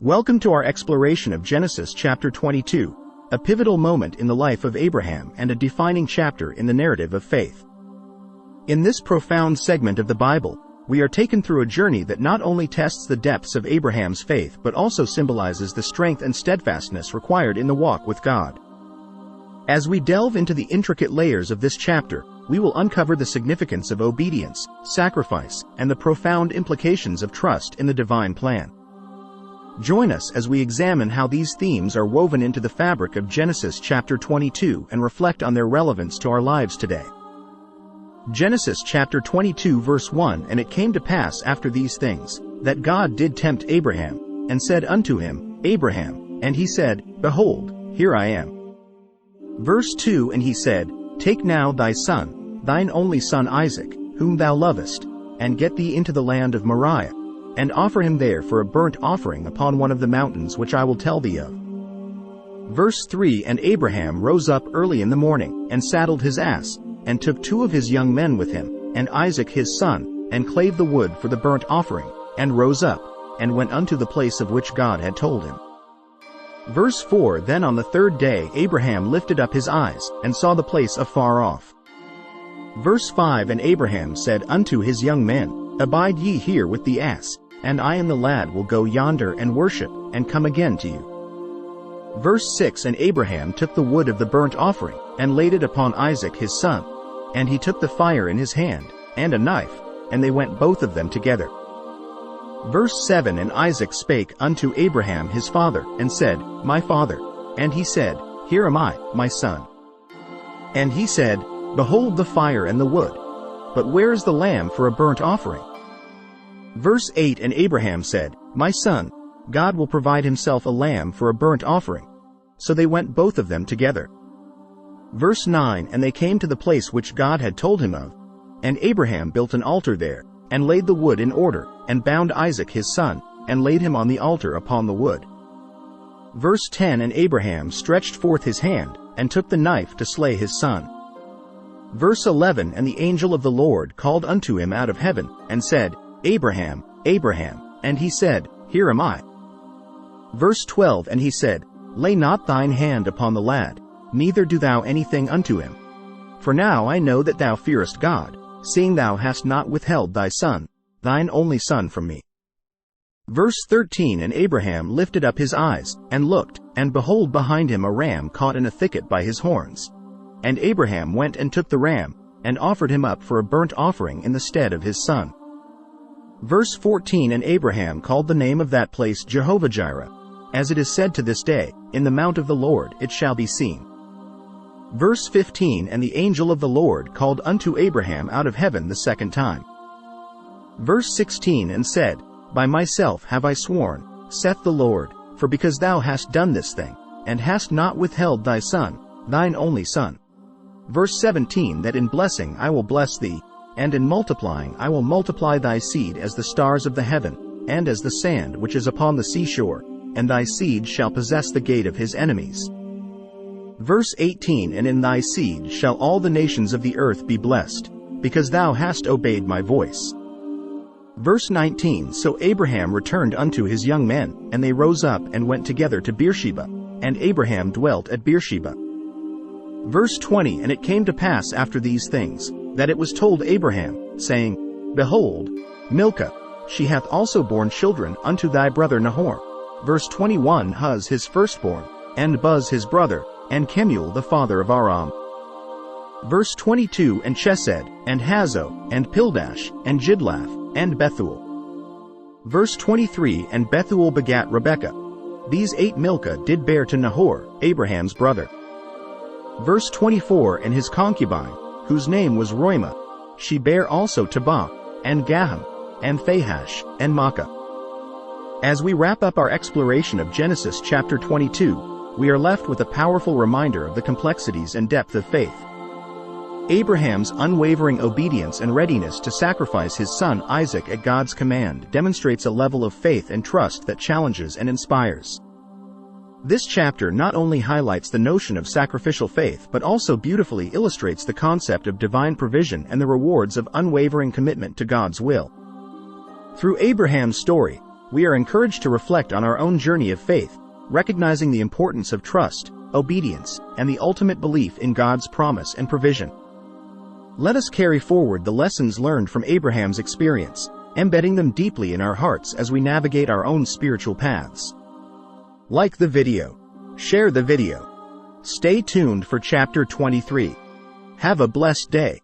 Welcome to our exploration of Genesis chapter 22, a pivotal moment in the life of Abraham and a defining chapter in the narrative of faith. In this profound segment of the Bible, we are taken through a journey that not only tests the depths of Abraham's faith but also symbolizes the strength and steadfastness required in the walk with God. As we delve into the intricate layers of this chapter, we will uncover the significance of obedience, sacrifice, and the profound implications of trust in the divine plan. Join us as we examine how these themes are woven into the fabric of Genesis chapter 22 and reflect on their relevance to our lives today. Genesis chapter 22 verse 1 And it came to pass after these things, that God did tempt Abraham, and said unto him, Abraham, and he said, Behold, here I am. Verse 2 And he said, Take now thy son, thine only son Isaac, whom thou lovest, and get thee into the land of Moriah, and offer him there for a burnt offering upon one of the mountains which I will tell thee of. Verse 3 And Abraham rose up early in the morning, and saddled his ass, and took 2 of his young men with him, and Isaac his son, and clave the wood for the burnt offering, and rose up, and went unto the place of which God had told him. Verse 4 Then on the 3rd day Abraham lifted up his eyes, and saw the place afar off. Verse 5 And Abraham said unto his young men, Abide ye here with the ass, and I and the lad will go yonder and worship, and come again to you. Verse 6 And Abraham took the wood of the burnt offering, and laid it upon Isaac his son. And he took the fire in his hand, and a knife, and they went both of them together. Verse 7 And Isaac spake unto Abraham his father, and said, My father. And he said, Here am I, my son. And he said, Behold the fire and the wood, but where is the lamb for a burnt offering? Verse 8 And Abraham said, My son, God will provide himself a lamb for a burnt offering. So they went both of them together. Verse 9 And they came to the place which God had told him of. And Abraham built an altar there, and laid the wood in order, and bound Isaac his son, and laid him on the altar upon the wood. Verse 10 And Abraham stretched forth his hand, and took the knife to slay his son. Verse 11 And the angel of the Lord called unto him out of heaven, and said, Abraham, Abraham. And he said, Here am I. Verse 12 And he said, Lay not thine hand upon the lad, neither do thou anything unto him. For now I know that thou fearest God, seeing thou hast not withheld thy son, thine only son from me. Verse 13 And Abraham lifted up his eyes, and looked, and behold behind him a ram caught in a thicket by his horns. And Abraham went and took the ram, and offered him up for a burnt offering in the stead of his son. Verse 14 And Abraham called the name of that place Jehovah-Jireh, as it is said to this day, In the mount of the Lord it shall be seen. Verse 15 And the angel of the Lord called unto Abraham out of heaven the second time. Verse 16 And said, By myself have I sworn, saith the Lord, for because thou hast done this thing, and hast not withheld thy son, thine only son. Verse 17 That in blessing I will bless thee, and in multiplying I will multiply thy seed as the stars of the heaven, and as the sand which is upon the seashore, and thy seed shall possess the gate of his enemies. Verse 18 And in thy seed shall all the nations of the earth be blessed, because thou hast obeyed my voice. Verse 19 So Abraham returned unto his young men, and they rose up and went together to Beersheba, and Abraham dwelt at Beersheba. Verse 20 And it came to pass after these things, that it was told Abraham, saying, Behold, Milcah, she hath also borne children unto thy brother Nahor. Verse 21 Huz his firstborn, and Buz his brother, and Kemuel the father of Aram. Verse 22 And Chesed, and Hazo, and Pildash, and Jidlaph, and Bethuel. Verse 23 And Bethuel begat Rebekah. These 8 Milcah did bear to Nahor, Abraham's brother. Verse 24 And his concubine, whose name was Roimah, she bare also Tabah, and Gaham, and Phahash, and Maachah. As we wrap up our exploration of Genesis chapter 22, we are left with a powerful reminder of the complexities and depth of faith. Abraham's unwavering obedience and readiness to sacrifice his son Isaac at God's command demonstrates a level of faith and trust that challenges and inspires. This chapter not only highlights the notion of sacrificial faith but also beautifully illustrates the concept of divine provision and the rewards of unwavering commitment to God's will. Through Abraham's story, we are encouraged to reflect on our own journey of faith, recognizing the importance of trust, obedience, and the ultimate belief in God's promise and provision. Let us carry forward the lessons learned from Abraham's experience, embedding them deeply in our hearts as we navigate our own spiritual paths. Like the video. Share the video. Stay tuned for Chapter 23. Have a blessed day.